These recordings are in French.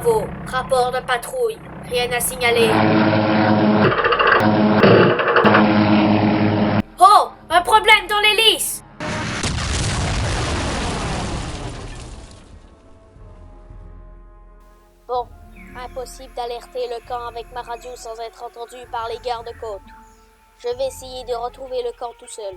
Bravo, rapport de patrouille. Rien à signaler. Oh, un problème dans l'hélice! Bon, impossible d'alerter le camp avec ma radio sans être entendu par les gardes-côtes. Je vais essayer de retrouver le camp tout seul.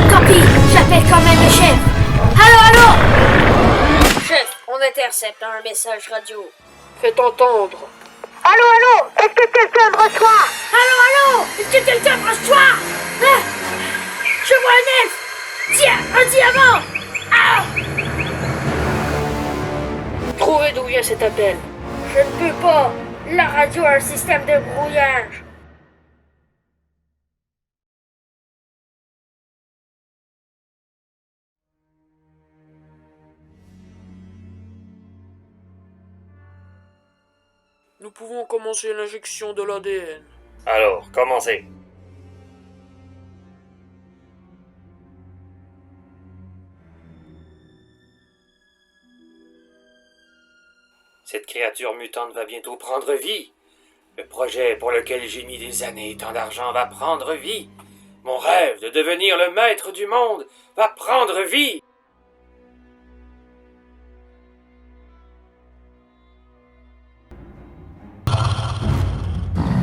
Copie, j'appelle quand même le chef. Allô? Chef, on intercepte un message radio. Faites entendre. Allô, est-ce que quelqu'un me reçoit? Allô? Est-ce que quelqu'un me reçoit? Hein? Je vois un elfe. Tiens, un diamant. Ah! Trouvez d'où vient cet appel. Je ne peux pas. La radio a un système de brouillage. Nous pouvons commencer l'injection de l'ADN. Alors, commencez. Cette créature mutante va bientôt prendre vie. Le projet pour lequel j'ai mis des années et tant d'argent va prendre vie. Mon rêve de devenir le maître du monde va prendre vie.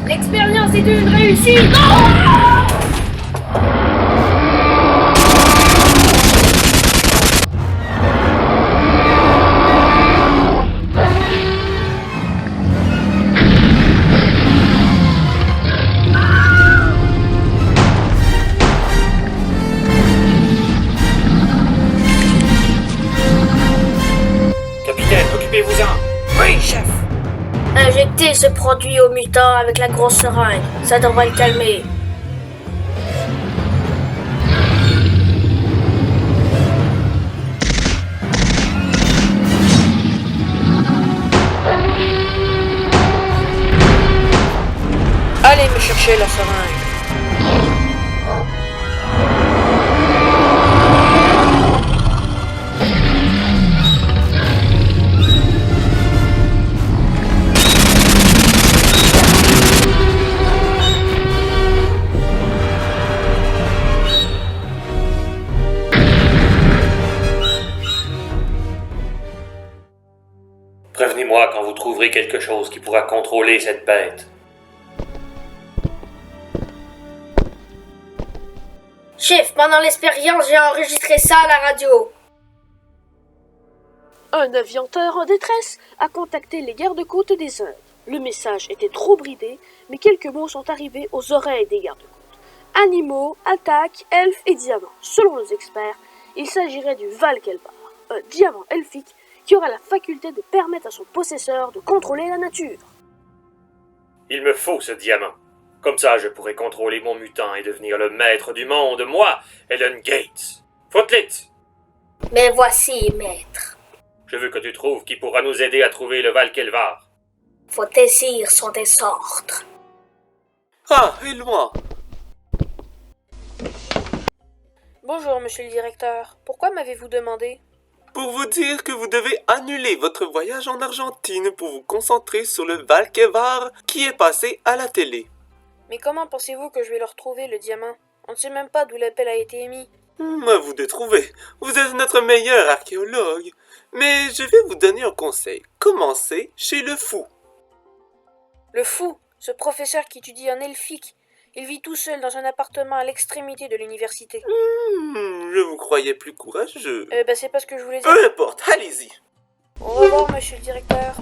L'expérience est une réussite. Non! Capitaine, occupez-vous-en. Oui, chef. Injectez ce produit au mutant avec la grosse seringue. Ça devrait le calmer. Allez me chercher la seringue. Prévenez-moi quand vous trouverez quelque chose qui pourra contrôler cette bête. Chef, pendant l'expérience, j'ai enregistré ça à la radio. Un aviateur en détresse a contacté les gardes-côtes des Indes. Le message était trop bridé, mais quelques mots sont arrivés aux oreilles des gardes-côtes. Animaux, attaques, elfes et diamants. Selon nos experts, il s'agirait du Valkelvar, un diamant elfique qui aura la faculté de permettre à son possesseur de contrôler la nature. Il me faut ce diamant. Comme ça, je pourrai contrôler mon mutant et devenir le maître du monde, moi, Ellen Gates. Footlit! Mais voici, maître. Je veux que tu trouves qui pourra nous aider à trouver le Valkelvar. Vos désirs sont des ordres. Ah, et loin. Bonjour, monsieur le directeur. Pourquoi m'avez-vous demandé? Pour vous dire que vous devez annuler votre voyage en Argentine pour vous concentrer sur le Valkelvar qui est passé à la télé. Mais comment pensez-vous que je vais le retrouver, le diamant? On ne sait même pas d'où l'appel a été émis. À vous de trouver. Vous êtes notre meilleur archéologue. Mais je vais vous donner un conseil. Commencez chez le fou. Le fou, ce professeur qui étudie en elfique. Il vit tout seul dans un appartement à l'extrémité de l'université. Je vous croyais plus courageux. C'est pas ce que je voulais dire. Peu importe, allez-y. Au revoir, monsieur le directeur.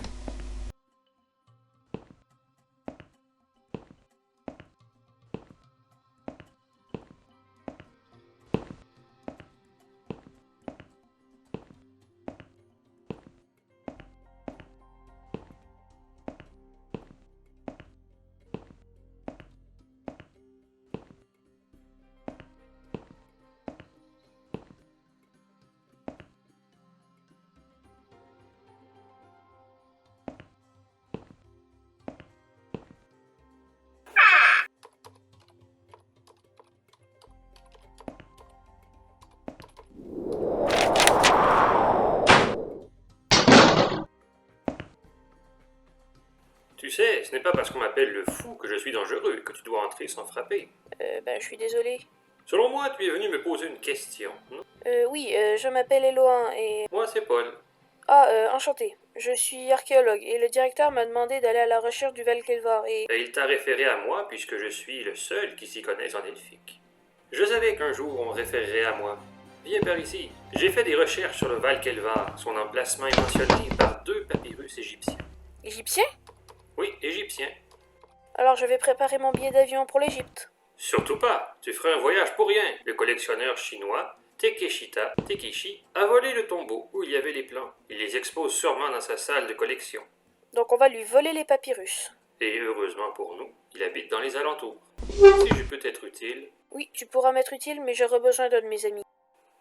Tu sais, ce n'est pas parce qu'on m'appelle le fou que je suis dangereux et que tu dois entrer sans frapper. Je suis désolé. Selon moi, tu es venu me poser une question, non? Oui, je m'appelle Eloin et... Moi, c'est Paul. Enchanté. Je suis archéologue et le directeur m'a demandé d'aller à la recherche du Valkelvar et... Et il t'a référé à moi puisque je suis le seul qui s'y connaisse en elfique. Je savais qu'un jour on référerait à moi. Viens par ici. J'ai fait des recherches sur le Valkelvar. Son emplacement est mentionné par 2 papyrus égyptiens. Égyptien? Oui, égyptiens. Alors je vais préparer mon billet d'avion pour l'Égypte. Surtout pas. Tu ferais un voyage pour rien. Le collectionneur chinois Takeshi a volé le tombeau où il y avait les plans. Il les expose sûrement dans sa salle de collection. Donc on va lui voler les papyrus. Et heureusement pour nous, il habite dans les alentours. Si je peux t'être utile... Oui, tu pourras m'être utile, mais j'aurai besoin d'un de mes amis.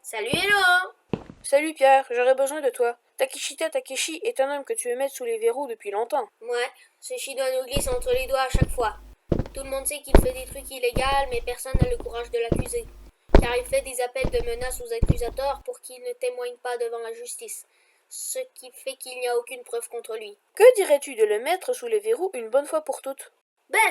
Salut Hello! Salut Pierre, j'aurai besoin de toi. Takeshita Takeshi est un homme que tu veux mettre sous les verrous depuis longtemps. Ouais, ce chinois nous glisse entre les doigts à chaque fois. Tout le monde sait qu'il fait des trucs illégaux, mais personne n'a le courage de l'accuser. Car il fait des appels de menaces aux accusateurs pour qu'ils ne témoignent pas devant la justice. Ce qui fait qu'il n'y a aucune preuve contre lui. Que dirais-tu de le mettre sous les verrous une bonne fois pour toutes?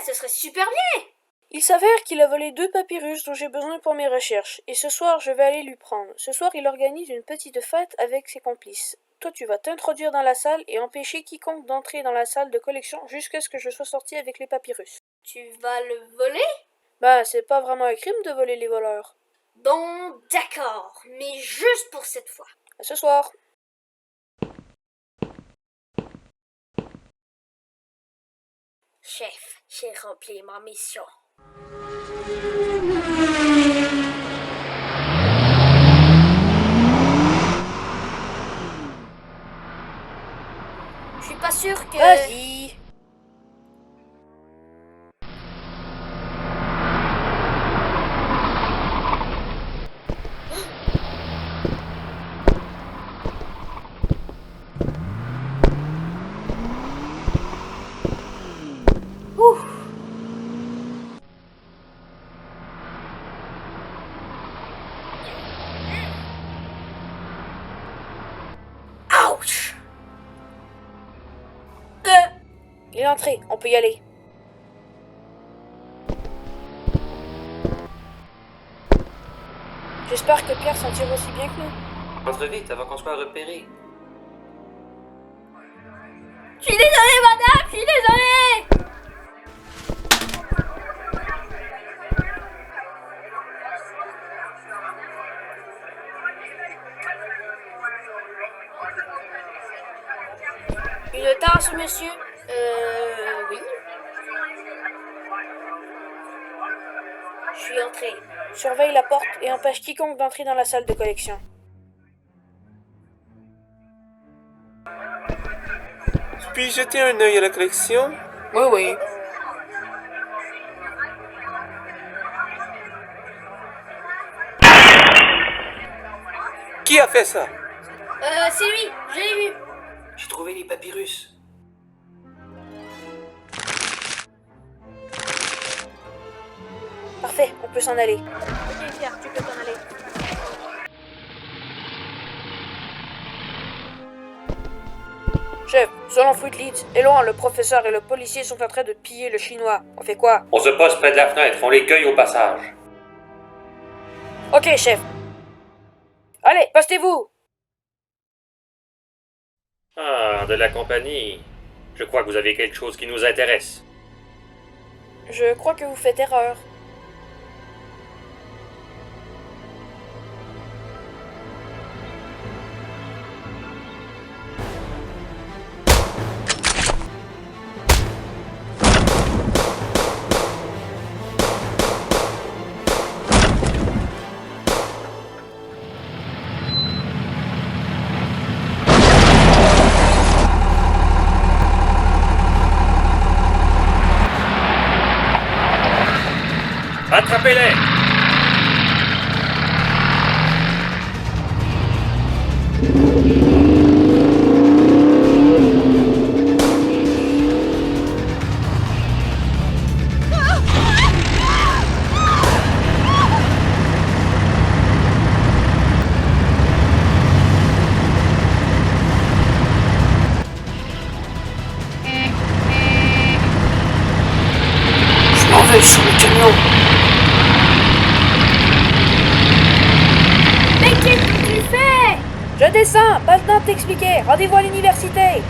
Ce serait super bien! Il s'avère qu'il a volé 2 papyrus dont j'ai besoin pour mes recherches, et ce soir je vais aller lui prendre. Ce soir il organise une petite fête avec ses complices. Toi tu vas t'introduire dans la salle et empêcher quiconque d'entrer dans la salle de collection jusqu'à ce que je sois sorti avec les papyrus. Tu vas le voler? C'est pas vraiment un crime de voler les voleurs. Bon, d'accord, mais juste pour cette fois. À ce soir. Chef, j'ai rempli ma mission. Je suis pas sûre que... Vas-y. Ouch! Il est entré, on peut y aller. J'espère que Pierre s'en tire aussi bien que nous. Entre vite avant qu'on soit repéré. Je suis désolée, madame, je suis désolée! Une tasse, monsieur? Oui. Je suis entrée. Surveille la porte et empêche quiconque d'entrer dans la salle de collection. Puis jeter un œil à la collection. Oui. Qui a fait ça? C'est lui, je l'ai vu. J'ai trouvé les papyrus. Parfait, on peut s'en aller. Ok, Pierre, tu peux t'en aller. Chef, selon Fruitleeds, Eloin, le professeur et le policier sont en train de piller le chinois. On fait quoi? On se pose près de la fenêtre, on les cueille au passage. Ok, chef. Allez, postez-vous! Ah, de la compagnie. Je crois que vous avez quelque chose qui nous intéresse. Je crois que vous faites erreur. Attrapez-les! Je m'en vais sur le camion. Mais qu'est-ce que tu fais? Je descends, pas le temps de t'expliquer. Rendez-vous à l'université.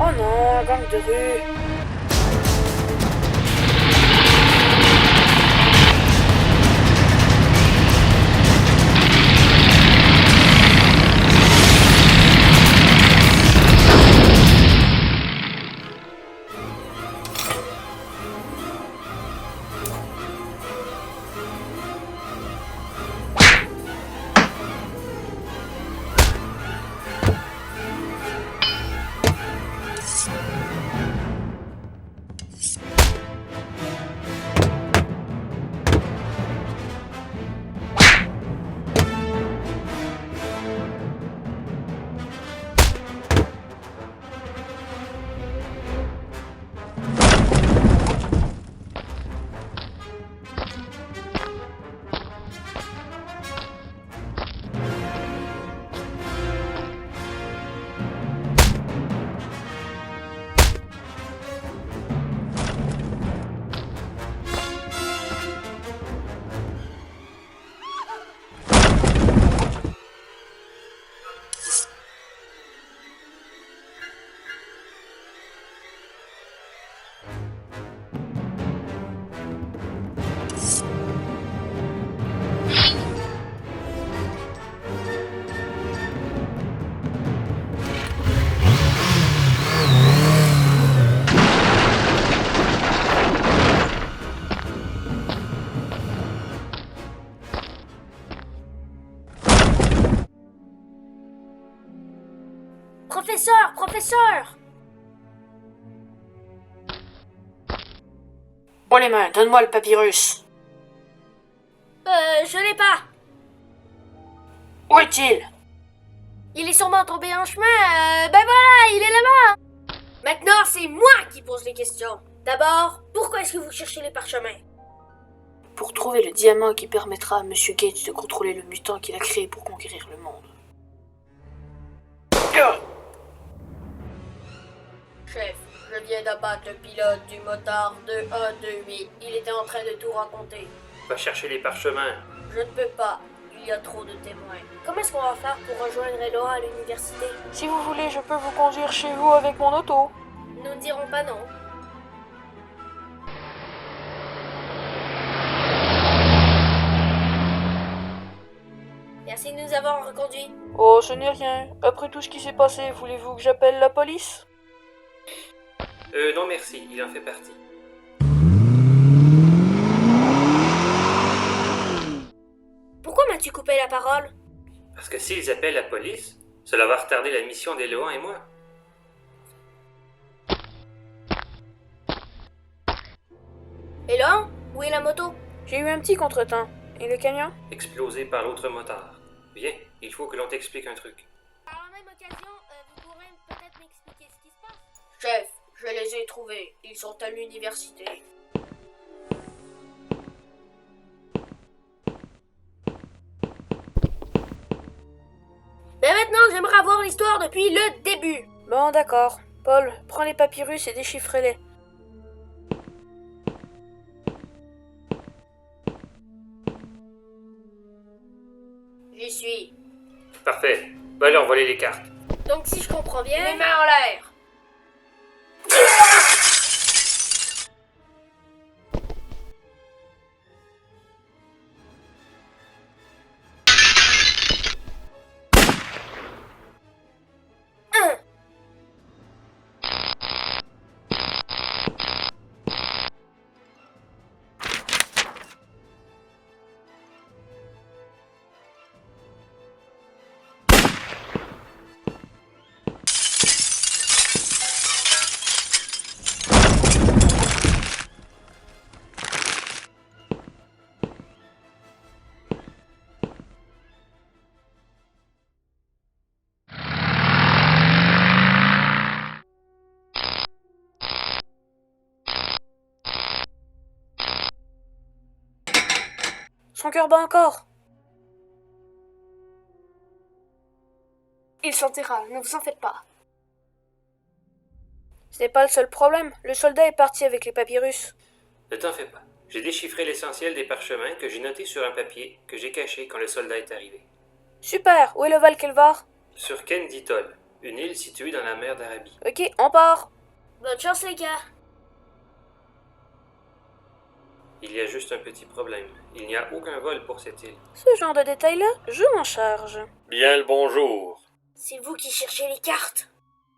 Oh non, un gang de rue. Professeur, professeur! Bon les mains, donne-moi le papyrus. Je l'ai pas. Où est-il? Il est sûrement tombé en chemin. Ben voilà, il est là-bas. Maintenant, c'est moi qui pose les questions. D'abord, pourquoi est-ce que vous cherchez les parchemins? Pour trouver le diamant qui permettra à Monsieur Gates de contrôler le mutant qu'il a créé pour conquérir le monde. Chef, je viens d'abattre le pilote du motard 2128. Il était en train de tout raconter. Va chercher les parchemins. Je ne peux pas. Il y a trop de témoins. Comment est-ce qu'on va faire pour rejoindre Eloa à l'université? Si vous voulez, je peux vous conduire chez vous avec mon auto. Nous ne dirons pas non. Merci de nous avoir reconduits. Oh, ce n'est rien. Après tout ce qui s'est passé, voulez-vous que j'appelle la police? Non merci, il en fait partie. Pourquoi m'as-tu coupé la parole? Parce que s'ils appellent la police, cela va retarder la mission d'Eloan et moi. Eloa, où est la moto? J'ai eu un petit contretemps. Et le camion? Explosé par l'autre motard. Viens, il faut que l'on t'explique un truc. Par la même occasion, vous pourrez peut-être m'expliquer ce qui se passe? Chef, je les ai trouvés. Ils sont à l'université. Mais maintenant, j'aimerais avoir l'histoire depuis le début. Bon, d'accord. Paul, prends les papyrus et déchiffre-les. J'y suis. Parfait. Va leur voler les cartes. Donc si je comprends bien... Les mains en l'air. Son cœur bat encore. Il sentira, ne vous en faites pas. Ce n'est pas le seul problème. Le soldat est parti avec les papyrus. Ne t'en fais pas. J'ai déchiffré l'essentiel des parchemins que j'ai notés sur un papier que j'ai caché quand le soldat est arrivé. Super. Où est le Valkelvar? Sur Kenditol, une île située dans la mer d'Arabie. Ok, on part. Bonne chance, les gars. Il y a juste un petit problème. Il n'y a aucun vol pour cette île. Ce genre de détails-là, je m'en charge. Bien le bonjour. C'est vous qui cherchez les cartes.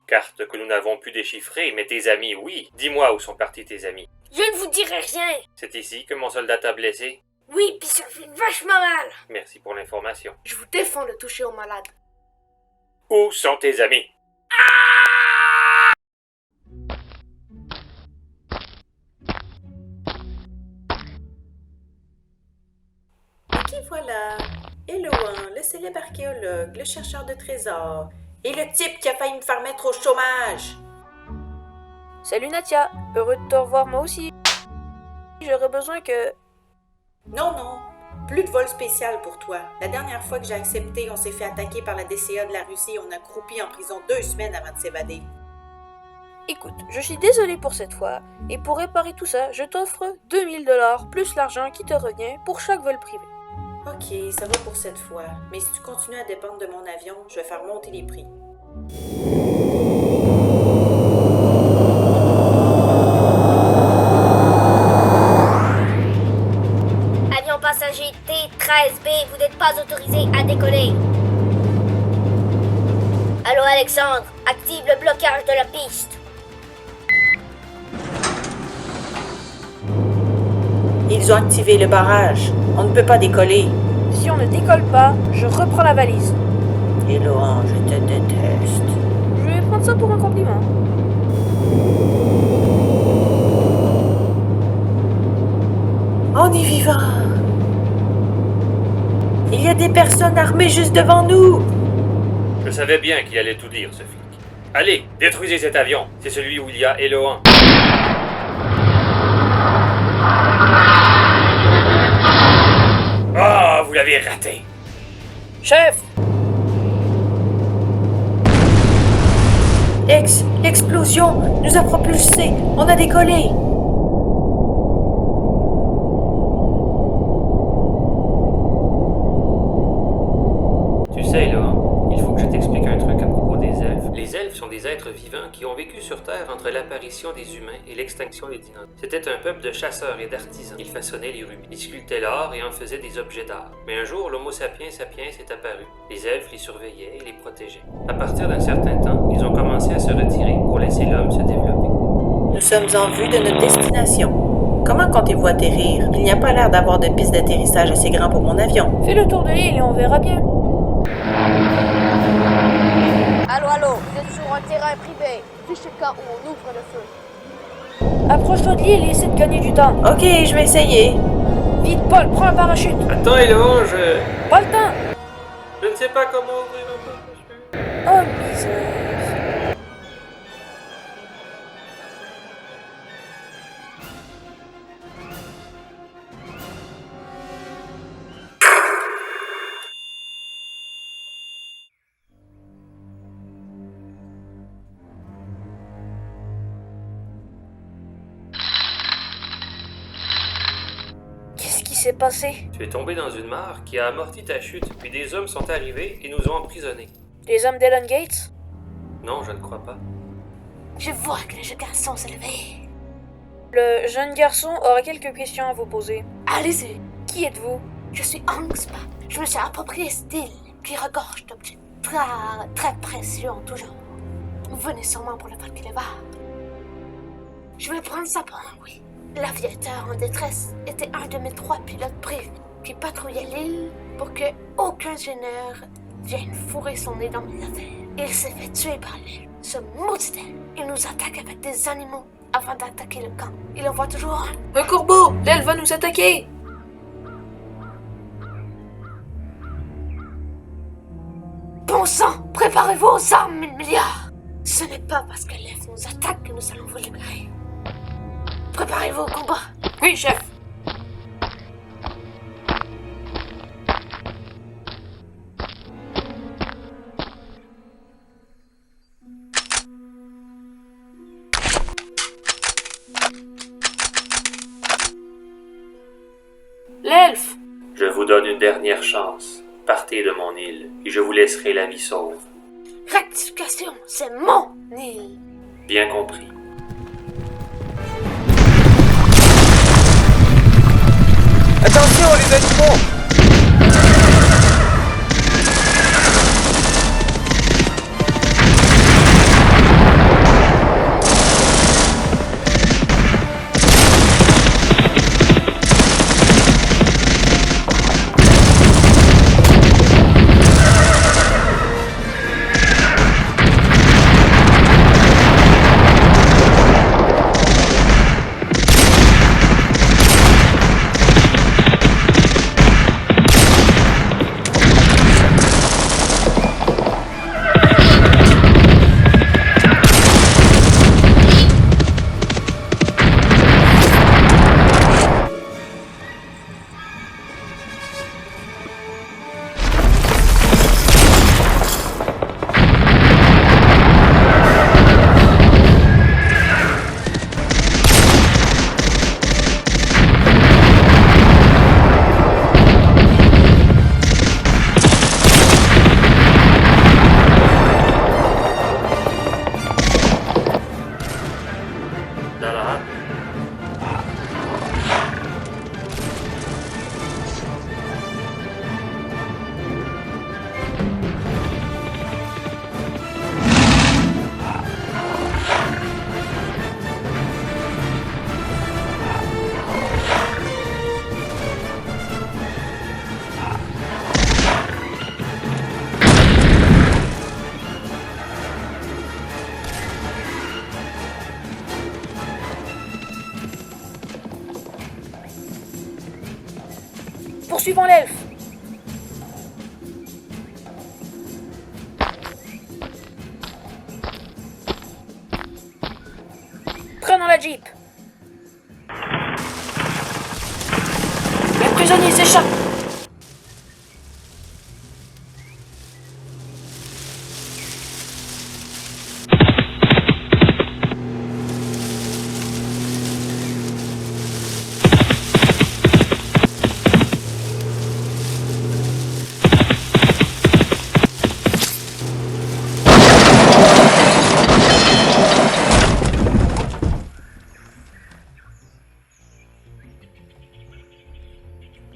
Cartes que nous n'avons pu déchiffrer, mais tes amis, oui. Dis-moi où sont partis tes amis. Je ne vous dirai rien. C'est ici que mon soldat t'a blessé? Oui, puis ça fait vachement mal. Merci pour l'information. Je vous défends de toucher aux malades. Où sont tes amis? Et voilà, Eloan, le célèbre archéologue, le chercheur de trésors, et le type qui a failli me faire mettre au chômage. Salut Natia. Heureux de te revoir moi aussi. J'aurais besoin que... Non, plus de vol spécial pour toi. La dernière fois que j'ai accepté, on s'est fait attaquer par la DCA de la Russie et on a croupi en prison 2 semaines avant de s'évader. Écoute, je suis désolée pour cette fois, et pour réparer tout ça, je t'offre 2000$ plus l'argent qui te revient pour chaque vol privé. Ok, ça va pour cette fois. Mais si tu continues à dépendre de mon avion, je vais faire monter les prix. Avion passager T-13B, vous n'êtes pas autorisé à décoller. Allô Alexandre, active le blocage de la piste. Ils ont activé le barrage. On ne peut pas décoller. Si on ne décolle pas, je reprends la valise. Eloan, je te déteste. Je vais prendre ça pour un compliment. On est vivant. Il y a des personnes armées juste devant nous. Je savais bien qu'il allait tout dire, ce flic. Allez, détruisez cet avion. C'est celui où il y a Eloan. Ah, vous l'avez raté. Chef! L'explosion nous a propulsés. On a décollé. Tu sais, Eloan, il faut que je t'explique un truc à propos des elfes. Les elfes sont des êtres vivants qui ont vécu sur Terre entre l'apparition des humains et l'extinction des dinosaures. C'était un peuple de chasseurs et d'artisans. Ils façonnaient les rubis, ils sculptaient l'or et en faisaient des objets d'art. Mais un jour, l'Homo sapiens sapiens est apparu. Les elfes les surveillaient et les protégeaient. À partir d'un certain temps, ils ont commencé à se retirer pour laisser l'homme se développer. Nous sommes en vue de notre destination. Comment comptez-vous atterrir? Il n'y a pas l'air d'avoir de piste d'atterrissage assez grand pour mon avion. Fais le tour de l'île et on verra bien. Allô, vous êtes sur un terrain privé. Fichez quand où on ouvre le feu. Approche-toi de l'île et essaie de gagner du temps. Ok, je vais essayer. Vite, Paul, prends un parachute. Attends, Eloan, je... Pas le temps. Je ne sais pas comment ouvrir un parachute. Oh, misère. Qu'est-ce qui s'est passé? Tu es tombé dans une mare qui a amorti ta chute, puis des hommes sont arrivés et nous ont emprisonnés. Les hommes d'Ellen Gates? Non, je ne crois pas. Je vois que le jeune garçon s'est levé. Le jeune garçon aura quelques questions à vous poser. Allez-y. Qui êtes-vous? Je suis Angspa. Je me suis approprié cette île qui regorge d'objets très précieux en tout genre. Vous venez sûrement pour le Valkelvar. Je vais prendre ça pour un oui. L'aviateur en détresse était un de mes 3 pilotes prévus qui patrouillait l'île pour que aucun gêneur vienne fourrer son nez dans mes affaires. Il s'est fait tuer par l'aile. Ce maudit aile. Il nous attaque avec des animaux avant d'attaquer le camp. Il envoie toujours un. Un corbeau! L'aile va nous attaquer! Bon sang! Préparez-vous aux armes, 1000 milliards! Ce n'est pas parce que l'elfe nous attaque que nous allons vous libérer. Préparez-vous au combat! Oui, chef! L'elfe! Je vous donne une dernière chance. Partez de mon île, et je vous laisserai la vie sauve. Rectification, c'est mon île. Bien compris. Attention les animaux! Dalahad, Poursuivons l'elfe. Prenons la jeep. Les prisonniers s'échappent!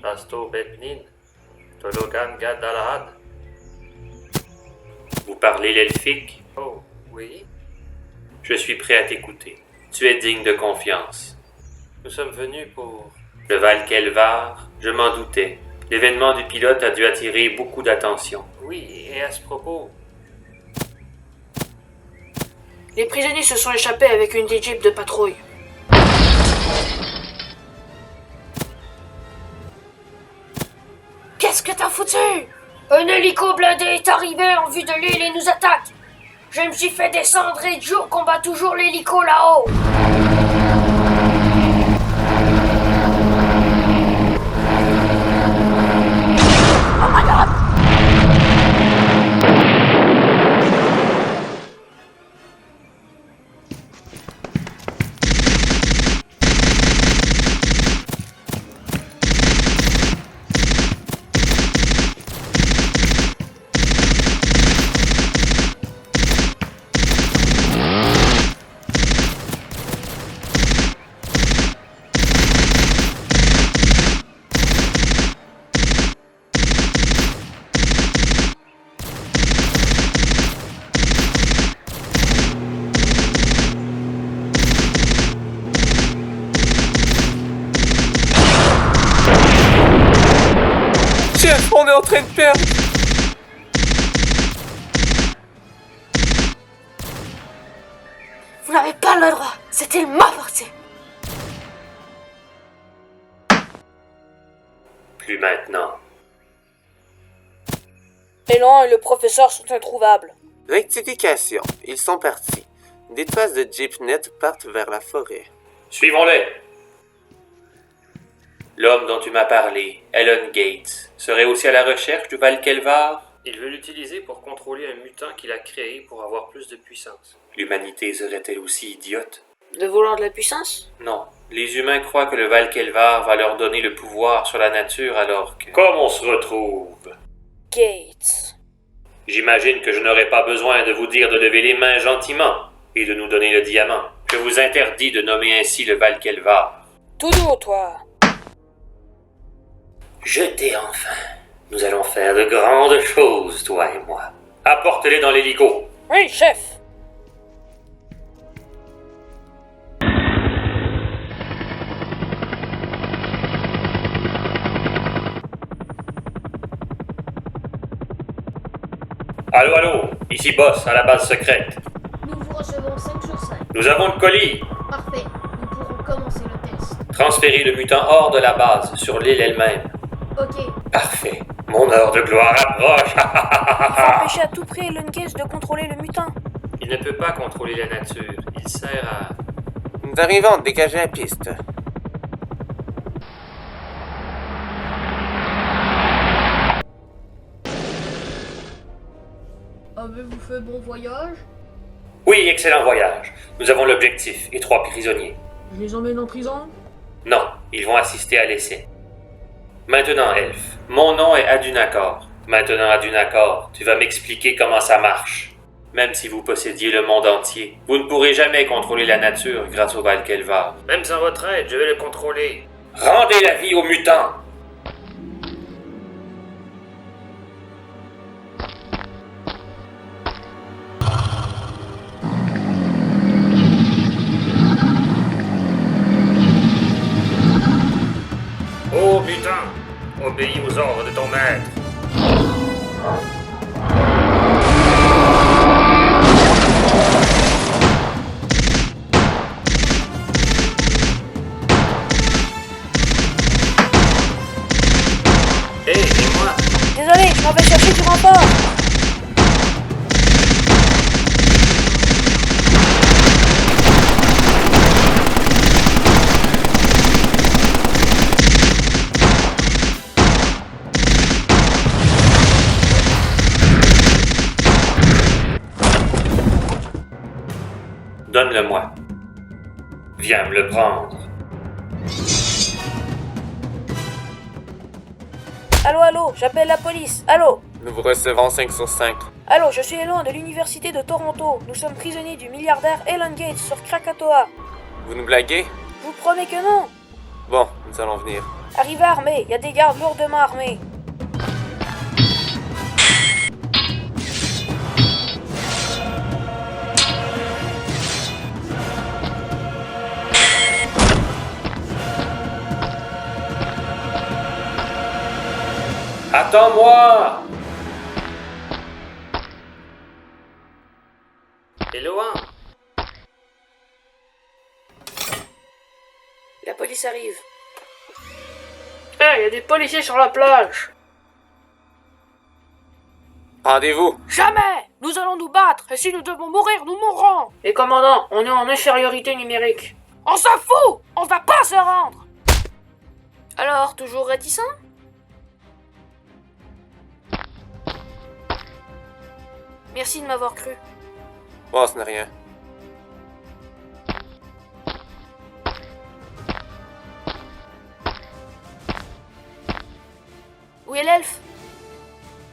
Asto Betnin, Tologan Gad Dalahad. Vous parlez l'elfique? Oh, oui. Je suis prêt à t'écouter. Tu es digne de confiance. Nous sommes venus pour... Le Valkelvar, je m'en doutais. L'événement du pilote a dû attirer beaucoup d'attention. Oui, et à ce propos... Les prisonniers se sont échappés avec une des jeeps de patrouille. Qu'est-ce que t'as foutu? Un hélico blindé est arrivé en vue de l'île et nous attaque. Je me suis fait descendre et Joe combat toujours l'hélico là-haut. Chef, on est en train de perdre! Vous n'avez pas le droit. C'était ma partie. Plus maintenant. Elan et le professeur sont introuvables. Rectification, ils sont partis. Des traces de jeepnet partent vers la forêt. Suivons-les. L'homme dont tu m'as parlé, Elon Gates, serait aussi à la recherche du Valkelvar. Il veut l'utiliser pour contrôler un mutant qu'il a créé pour avoir plus de puissance. L'humanité serait-elle aussi idiote? De vouloir de la puissance? Non. Les humains croient que le Valkelvar va leur donner le pouvoir sur la nature alors que... Comme on se retrouve? Gates. J'imagine que je n'aurai pas besoin de vous dire de lever les mains gentiment et de nous donner le diamant. Je vous interdis de nommer ainsi le Valkelvar. Tout doux, toi. Jetez enfin. Nous allons faire de grandes choses, toi et moi. Apporte-les dans l'hélico. Oui, chef. Allô, allô, ici Boss, à la base secrète. Nous vous recevons 5 sur 5. Nous avons le colis. Parfait. Nous pourrons commencer le test. Transférez le mutant hors de la base, sur l'île elle-même. Ok. Parfait. Mon heure de gloire approche. Il faut empêcher à tout prix Lungate de contrôler le mutant. Il ne peut pas contrôler la nature. Il sert à... Nous arrivons, dégagez la piste. Avez-vous fait bon voyage? Oui, excellent voyage. Nous avons l'objectif et 3 prisonniers. Je les emmène en prison? Non, ils vont assister à l'essai. Maintenant, Elf, mon nom est Adunakor. Maintenant, Adunakor, tu vas m'expliquer comment ça marche. Même si vous possédiez le monde entier, vous ne pourrez jamais contrôler la nature grâce au Valkelvar. Même sans votre aide, je vais le contrôler. Rendez la vie aux mutants! Ô mutant, obéis aux ordres de ton maître. Hé, et moi? Désolé, je m'en vais chercher du rempart. Donne-le-moi. Viens me le prendre. Allô, allô, j'appelle la police. Allô? Nous vous recevons 5 sur 5. Allô, je suis Elon de l'Université de Toronto. Nous sommes prisonniers du milliardaire Elon Gates sur Krakatoa. Vous nous blaguez? Je vous promets que non. Bon, nous allons venir. Arrivez armés, il y a des gardes lourdement armés. Attends-moi! Eloan! La police arrive. Il y a des policiers sur la plage. Rendez-vous. Jamais! Nous allons nous battre, et si nous devons mourir, nous mourrons! Les commandants, on est en infériorité numérique. On s'en fout! On va pas se rendre! Alors, toujours réticent? Merci de m'avoir cru. Bon, ce n'est rien. Où est l'elfe?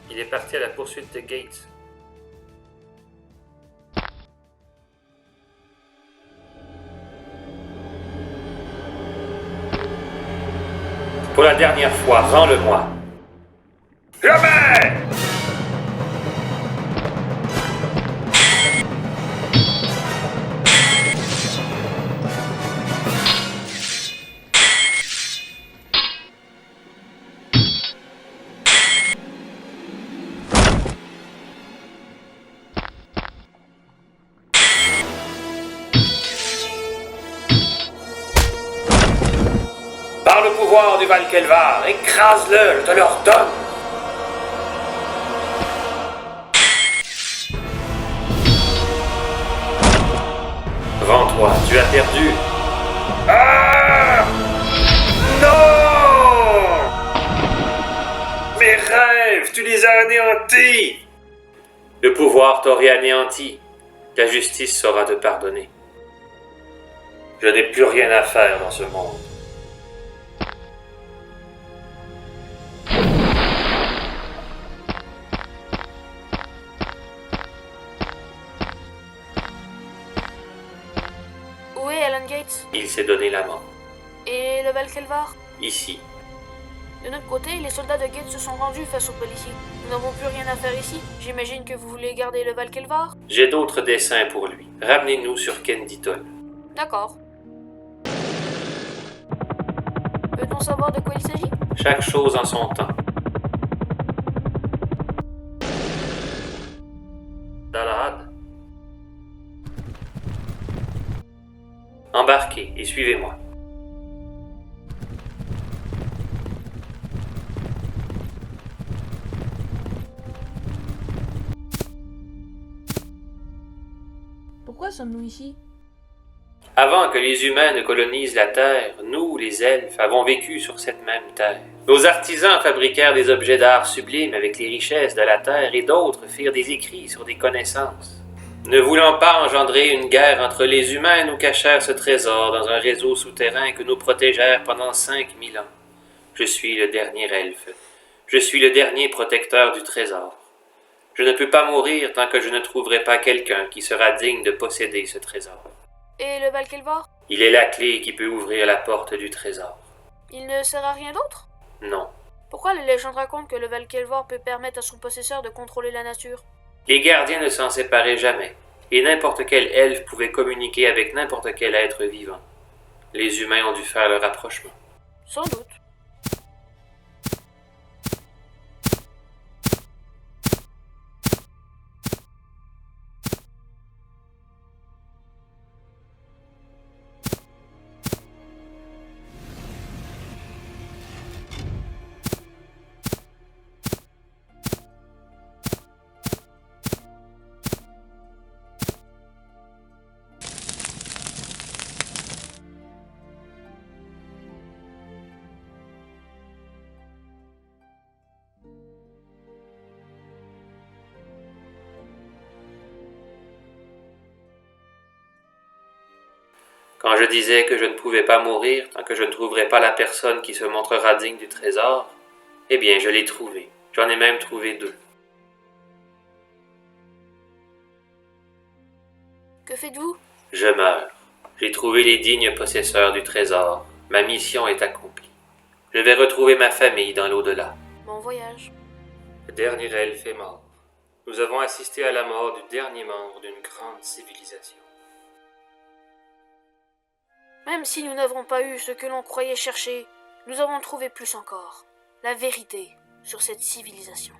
Il est parti à la poursuite de Gates. Pour la dernière fois, rends-le-moi. Jamais! Par le pouvoir du Valkelvar, écrase-le, je te l'ordonne. Rends-toi, tu as perdu. Ah! Non! Mes rêves, tu les as anéantis. Le pouvoir t'aurait anéanti. La justice saura te pardonner. Je n'ai plus rien à faire dans ce monde. Où est Alan Gates? Il s'est donné la mort. Et le Valkelvar? Ici. De notre côté, les soldats de Gates se sont rendus face aux policiers. Nous n'avons plus rien à faire ici. J'imagine que vous voulez garder le Valkelvar? J'ai d'autres desseins pour lui. Ramenez-nous sur Kenditon. D'accord. Peut-on savoir de quoi il s'agit? Chaque chose en son temps. Dalad. Embarquez et suivez-moi. Pourquoi sommes-nous ici? Avant que les humains ne colonisent la Terre, nous, les elfes, avons vécu sur cette même Terre. Nos artisans fabriquèrent des objets d'art sublimes avec les richesses de la Terre et d'autres firent des écrits sur des connaissances. Ne voulant pas engendrer une guerre entre les humains, nous cachèrent ce trésor dans un réseau souterrain que nous protégèrent pendant 5000 ans. Je suis le dernier elfe. Je suis le dernier protecteur du trésor. Je ne peux pas mourir tant que je ne trouverai pas quelqu'un qui sera digne de posséder ce trésor. Et le Valkelvar? Il est la clé qui peut ouvrir la porte du trésor. Il ne sert à rien d'autre? Non. Pourquoi les légendes racontent que le Valkelvar peut permettre à son possesseur de contrôler la nature? Les gardiens ne s'en séparaient jamais, et n'importe quel elfe pouvait communiquer avec n'importe quel être vivant. Les humains ont dû faire le rapprochement. Sans doute. Quand je disais que je ne pouvais pas mourir tant que je ne trouverais pas la personne qui se montrera digne du trésor, eh bien, je l'ai trouvé. J'en ai même trouvé 2. Que faites-vous? Je meurs. J'ai trouvé les dignes possesseurs du trésor. Ma mission est accomplie. Je vais retrouver ma famille dans l'au-delà. Bon voyage. Le dernier elfe est mort. Nous avons assisté à la mort du dernier membre d'une grande civilisation. Même si nous n'avons pas eu ce que l'on croyait chercher, nous avons trouvé plus encore. La vérité sur cette civilisation.